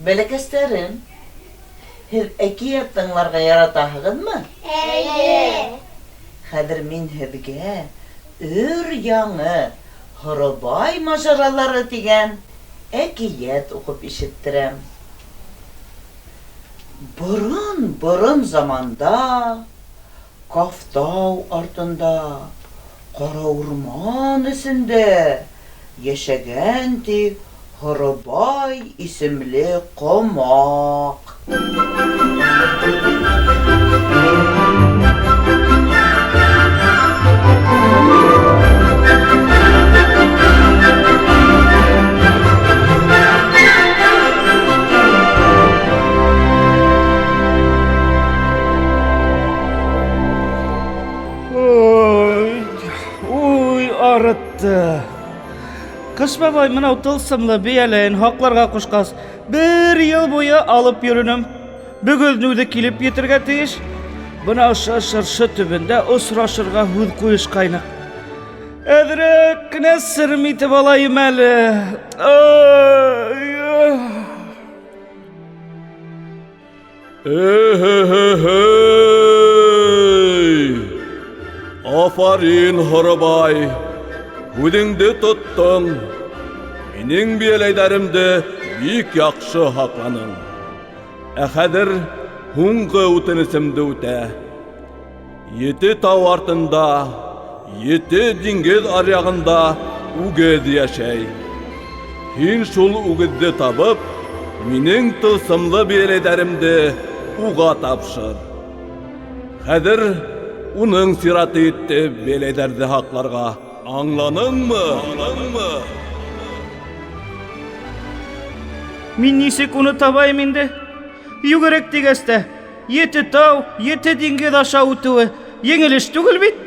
Бәләкәстәрем, һеҙ әкият тыңларға яратаһығыҙмы? Әйе. Хәҙер мин һеҙгә өр-яңы Һорыбай мажаралары тигән әкият уҡып ишеттерәм. Борон заманда, Кафтау артында, ҡара урман эсендә йәшәгән ти Һорыбай исемле ҡомаҡ. Арытты. Кыш бабай мынау тылсымлы бейәләйен хаҡларға ҡушҡас, 1 йыл буйы алып йөрөнөм. Бөгөн үҙе килеп етергә тейеш. Бына ошо шыршы төбөндә осрашырға һүҙ ҡуйышҡайныҡ. Әҙерәк кенә сырым итеп алайым әле. Афарин, Һорыбай, һүҙеңде тоттоң. Минең бейәләйҙәремде бик яҡшы һаҡланың. Ә хәҙер һуңғы үтенесемде үтә. 7 тау артында, 7 диңгеҙ аръяғында үгеҙ йәшәй. Һин шул үгеҙҙе табып, минең тылсымлы бейәләйҙәремде уға тапшыр. Хәҙер уның сираты етте бейәләйҙәрҙе һаҡларға. Аңланыңмы? Мин нисек уны табайым инде? Йүгерек тигәстә, 7 тау, 7 диңгеҙ аша үтеүе еңелеш түгел бит.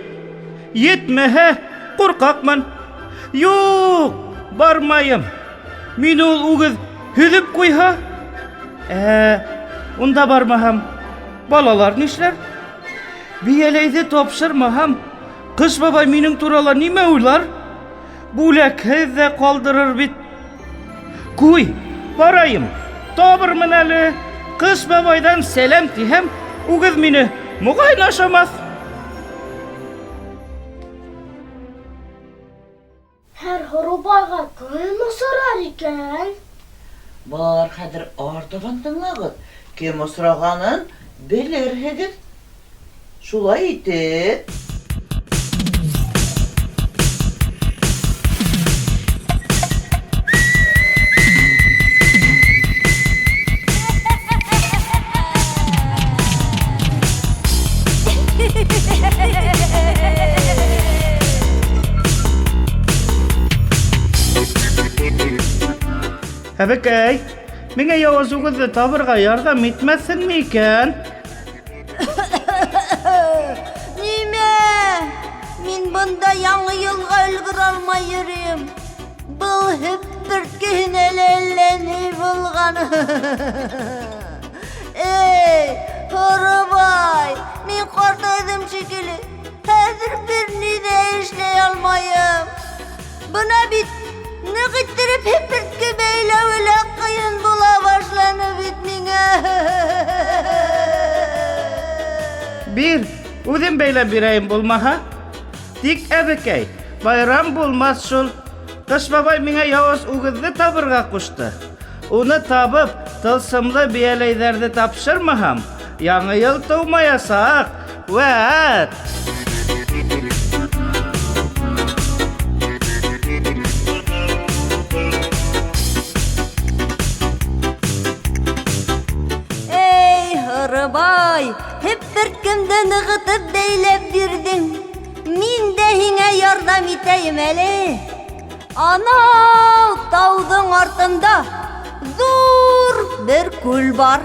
Етмәһә, ҡурҡаҡмын. Юҡ, бармайым. Мин ул үгеҙ һөҙөп ҡуйһа? Унда бармаһам, балалар нишләр? Бейәләйҙе тапшырмаһам, Ҡыш бабай минең турала нимә уйлар? Бүләкһеҙ ҙә ҡалдырыр бит. Ҡуй, барайым, табырмын әле. Ҡыш бабайҙан сәләм тиһәм, үгеҙ мине моғайын ашамаҫ. Һәр Һорыбайға кем осрар икән? Балалар, хәҙер артабан тыңлағыҙ. Кем осрағанын белерһегеҙ. Шулай итеп... Әбекәй, миңә яуыз үгеҙҙе табырға ярҙам итмәҫһеңме икән? Нимә? Мин бында яңы йылға өлгөр алмай йөрөйөм. Был һөппөрткеһенә әллә ни булған. Эй, Һорыбай, мин ҡартайҙым шикелле. Хәҙер бер ни ҙә эшләй алмайым. Бына бит ныҡ иттереп һөппөрткө бәйләүе лә ҡыйын була башланы бит миңә. Бир, үҙем бәйләп бирәйем булмаһа. Тик, әбекәй, байрам булмаҫ шул. Ҡыш бабай миңә яуыз үгеҙҙе табырға ҡушты. Уны табып, тылсымлы бейәләйҙәрҙе тапшырмаһам, яңы йыл тыумаясаҡ. Вәт! Һорыбай, һөппөрткөмдө нығытып бәйләп бирҙең. Мин дә һиңә ярҙам итәйем әле. Анау тауҙың артында ҙур бер күл бар.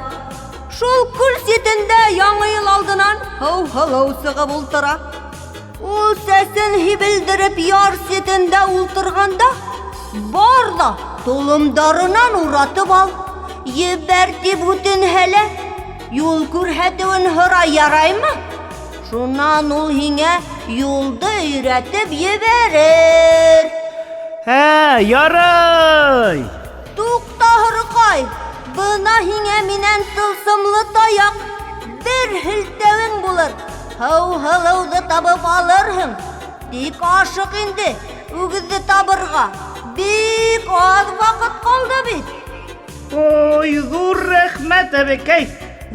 Шул күл ситендә яңы йыл алдынан һыу сығып ултыра. Ул сәсен һибелдереп яр ситендә ултырғанда, бар да толомдарынан уратып ал. Ебәр тип үтенһә лә, юл күрһәтеүен һорай яраймы? Шунан ул һиңә юлды өйрәтеп ебәрер. Ярай! Туҡта, Һорҡай, Buna hine minen tılsımlı tayak bir hiltevin bulur. Hav-halaudı tabıp alırhın. Dik aşık indi. Ügüzü tabırga. Bik az vakit kaldı bit. Oy, zor rahmet ebekey.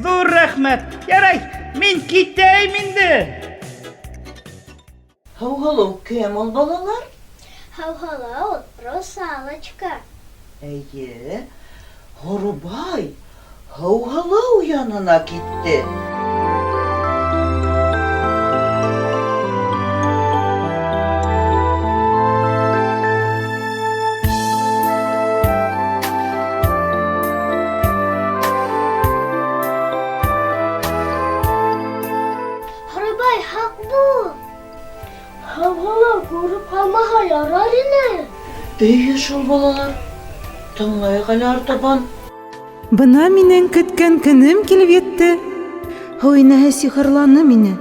Zor rahmet. Yaray, min kiteyim indi. Hav-halov kim ol balalar? Hav-halov, Rusalочка. Eye, Horubay hav-halov yanına gitti. Horobay hak bu. Hav-halov görüp kalmaha yarar yine. Beye şol balalar. Tınlay galar taban. Bana minen көткән көнем килеп етте. Һәүинәһе сихырланы мине.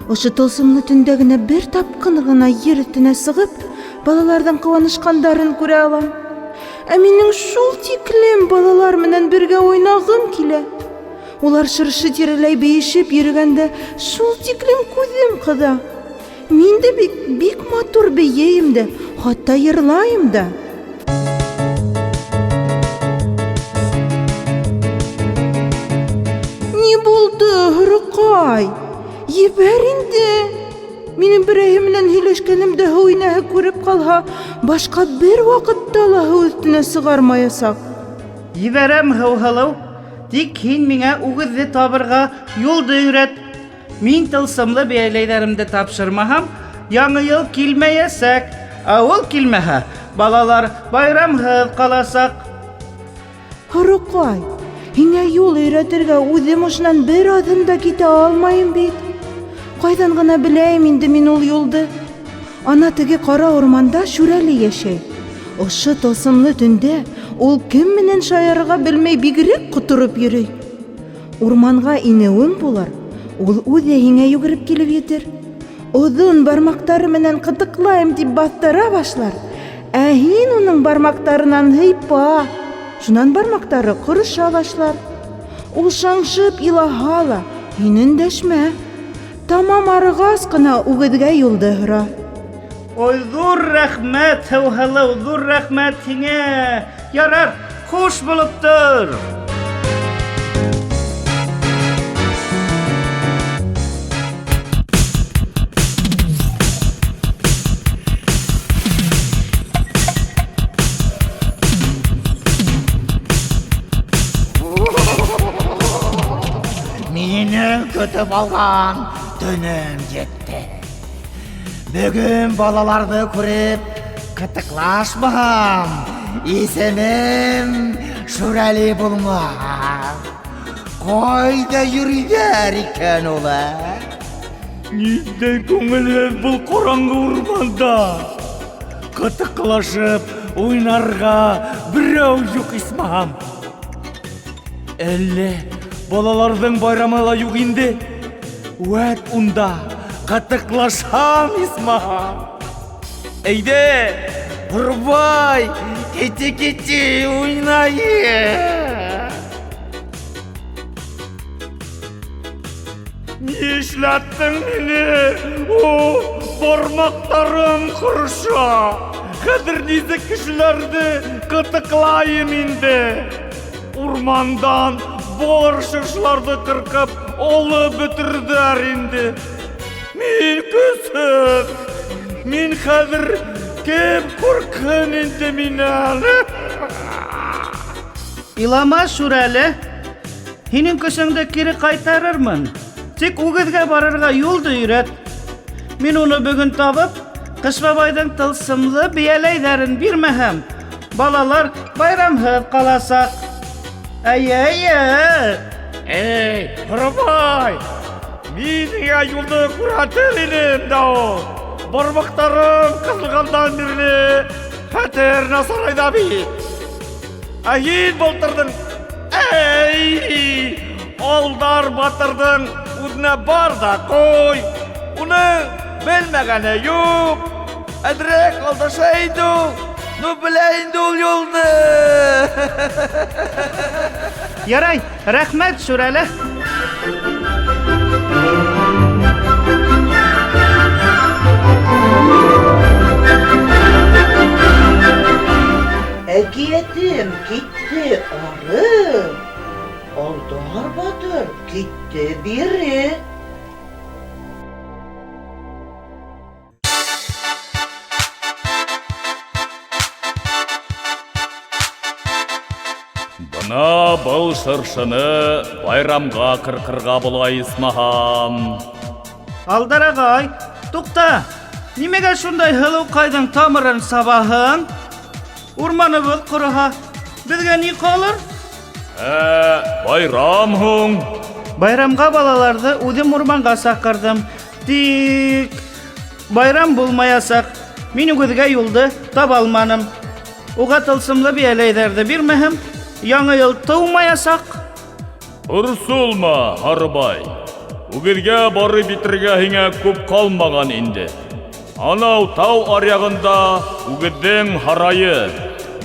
Ошо тылсымлы төндә генә бер тапкыр гына ер өстенә сыгып, балалардан кыланышкандарын күрә алам. Ә минең шул тиклем балалар менән бергә уйнагым килә. Улар шыршы тирәләй бейешеп йөргәндә шул тиклем күзем кыда. Мин дә бик матур бейем дә, хатта йырлайым да. Ни булды, Һорыкай? Ебәр инде. Минем берәйһе менән һөйләшкәнемдә һәүинәһе күреп калһа, башка бер вакытта ла һыу өстенә сыгармаясак. Ебәрәм һәү-һылыу, тик һин миңә үгеҙҙе табырға юлды өйрәт. Мин тылсымлы бейәләйҙәремде тапшырмаһам, яңы йыл килмәйәсәк. Ә ул килмәһә, балалар байрамһыҙ ҡаласаҡ. Һорыкай, һиңә юл өйрәтергә үҙем ошонан бер аҙым да китә алмайым бит. Ҡайҙан ғына беләйем инде мин ул юлды. Ана теге ҡара урманда Шүрәле йәшәй. Ошо тылсымлы төндә ул кем менән шаярырға белмәй бигерәк ҡотороп йөрөй. Урманға инеүем булыр, ул үҙе һиңә йүгереп килеп етер. Оҙон бармаҡтары менән ҡытыҡлайым тип баҫтыра башлар. Ә һин уның бармаҡтарынан һыйпа. Шунан бармаҡтары ҡырыша башлар. Ул шаңшып илаһа ла, һин өндәшмә. Тамам арығас ҡына үгеҙгә юлды һора. Ой, ҙур рәхмәт, һәү-һылыу, ҙур рәхмәт һиңә. Ярар, хуш булып тор. Minің көтіп алған түнім жетті. Бүгін балаларды көріп қытықлашмам. Есімім Шүрәлі болмақ. Қойда жүридер екен олар. Ниндәй күңелһеҙ был ҡараңғы урманда. Ҡытыҡлашып уйнарға берәү юҡ исмаһам. Әллә балаларҙың байрамы ла юҡ инде. Вәт унда ҡытыҡлашам исмаһам. Әйҙә, Һорбай, ките уйнайыҡ. Ни эшләттең мине? Бармаҡтарым ҡырыша. Хәҙер нисек кешеләрҙе ҡытыҡлайым инде. Урмандан бар шыршыларҙы ҡырҡып алып бөтөрҙәр инде. Мин көсһөҙ. Мин хәҙер кем ҡурҡһын инде минән? Илама, Шүрәле. Һинең көсөңдө кире ҡайтарырмын. Тик үгеҙгә барырға юлды өйрәт. Мин уны бөгөн табып, Ҡыш бабайҙың тылсымлы бейәләйҙәрен бирмәһәм, балалар байрамһыҙ ҡаласаҡ. Әйе. Эй, Һорбай, мин һиңә юлды күрһәтер инем дә ул. Бармаҡтарым ҡыҫылғандан бирле хәтер насарайҙа бит. Ә һин былтырҙың, Алдар Батырҙың үҙенә бар да ҡуй. Уның белмәгәне юҡ. Әҙерәк алдаша инде ул. Ну белә инде ул юлды. Ярай, рәхмәт, Шүрәле. Әкиятем китте ары. Алдар батыр китте бире. Бына бұл шыршыны байрамға қырқырға бұлай исмаһам. Алдар ағай, туқта. Нимеге шундай һылыуҡайҙың тамырын сабаһың? Урманыбыҙ ҡороһа, беҙгә ни ҡалыр? Байрам һуң. Байрамға балаларҙы үҙем урманға саҡырҙым. Тик байрам булмаясаҡ. Мин үгеҙгә юлды таба алманым. Уға тылсымлы бияләйҙәрҙе бирмәһәм, яңы йыл тыумаясаҡ. Ырсулма, Һарыбай. Үгеҙгә барып битергә һиңә күп ҡалмаған инде. Анау тау аръяғында үгеҙҙең һарайы.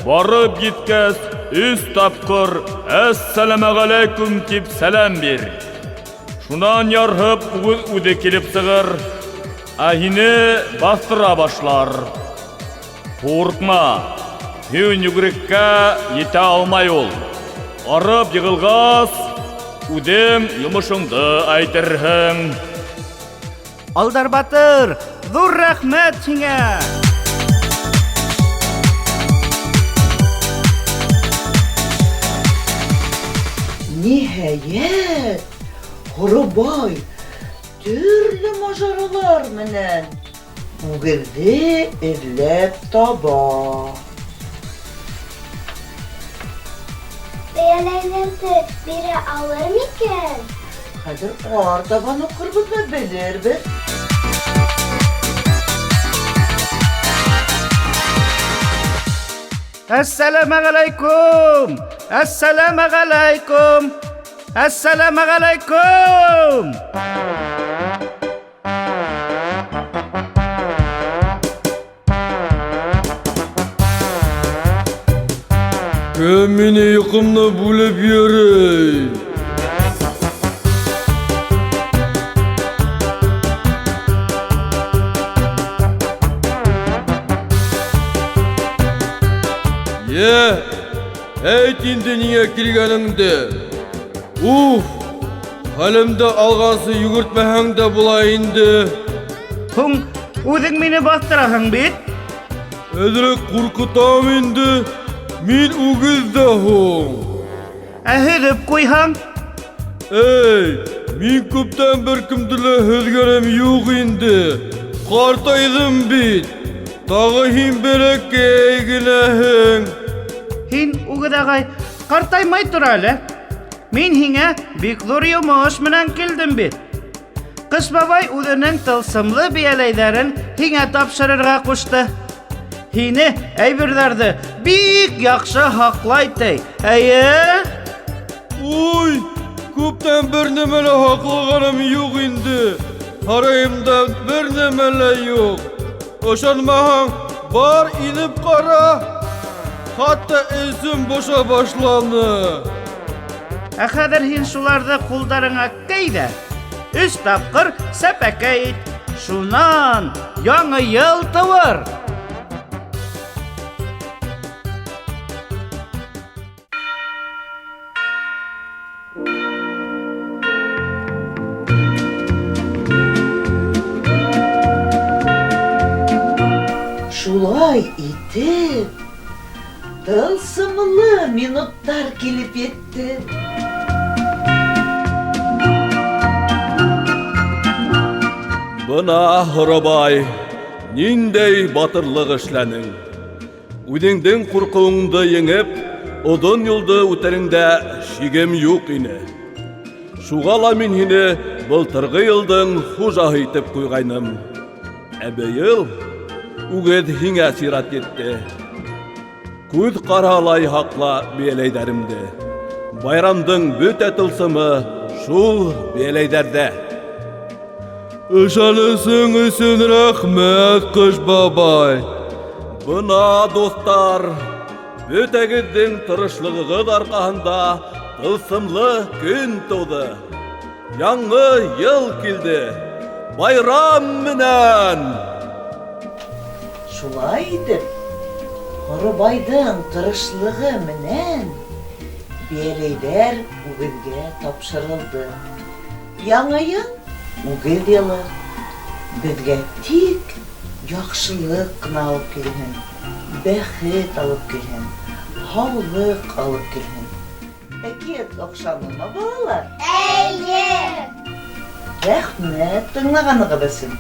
Барып еткәс, 3 тапҡыр «Әссәләмәғәләйкүм» тип сәләм бир. Шунан ярһып үҙе килеп сығыр, ә һине баҫтыра башлар. Ҡурҡма, һин йүгереккә етә алмай ул. Арып йығылғас, үҙең йомошоңдо әйтерһең. Алдар батыр, ҙур рәхмәт һиңә! Ниһайәт, Һорыбай төрлө мажаралар менән үгеҙҙе эҙләп таба. Бәяләйҙәрҙе бирә алыр микән? Хәҙер артабан уҡырбыҙ ҙа белербеҙ. Әссәләмәғәләйкүм! Әссәләмәғәләйкүм! Әссәләмәғәләйкүм! Кем мине йоҡомно бүлеп йөрөй? Әйт инде ниңә килгәнеңде? Хәлемде алғансы йүгертмәһәң дә була инде. Һуң, үҙең мине баҫтыраһың бит? Әҙерәк ҡурҡытам инде. Мин үгеҙ ҙә һуң. Ә һөҙөп ҡуйһаң? Мин күптән бер кемде лә һөҙгәнем юҡ инде. Ҡартайҙым бит. Тағы һин бәләкәй генәһең. Һин, үгеҙ ағай, ҡартаймай тор әле. Мин һиңә бик ҙур йомош менән килдем бит. Ҡыш бабай үҙенең тылсымлы бияләйҙәрен һиңә тапшырырға ҡушты. Һине әйберҙәрҙе бик яҡшы һаҡлай ти. Әйе? Күптән бер нәмә лә һаҡлағаным юҡ инде. Һарайымда бер нәмә лә юҡ. Ышанмаһаң, бар инеп ҡара. Хатта эсем боша башланы. Ә хәҙер һин шуларҙы ҡулдарыңа кейҙә. 3 тапҡыр сәпәкәй ит. Шунан яңы йыл тыуыр. Шулай итеп, тылсымлы минуттар килеп етте. Бына, Һорыбай, ниндәй батырлык эшләнең. Үҙеңдең ҡурҡыуыңды еңеп, оҙон юлды үтәреңдә шигем юҡ ине. Шуға ла мин һине былтырғы йылдың хужаһы итеп ҡуйғайным. Ә быйыл үгеҙ һиңә сират етте. Күҙ ҡаралай һаҡла бияләйҙәремде. Байрамдың бөтә тылсымы шул бияләйҙәрҙә. Ышанысың өсөн рәхмәт, Ҡыш бабай. Бына, дуҫтар, бөтәгеҙҙең тырышлығығыҙ арҡаһында тылсымлы күн туды. Яңы ел килде. Байрам менән! Шулай итеп, Һорыбайдың тырышлыгы менән бияләйләр үгезгә тапшырылды. Яңа ел үгез елы безгә тик яхшылык кына алып килһен, бәхет алып килһен, һаулык алып килһен. Әкият оҡшанымы, балалар? Әйе! Рәхмәт тыңлағанығыҙ өсөн.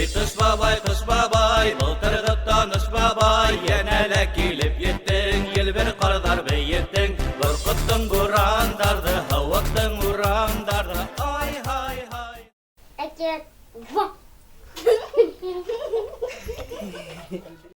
Эй, Кыш бабай, былтыр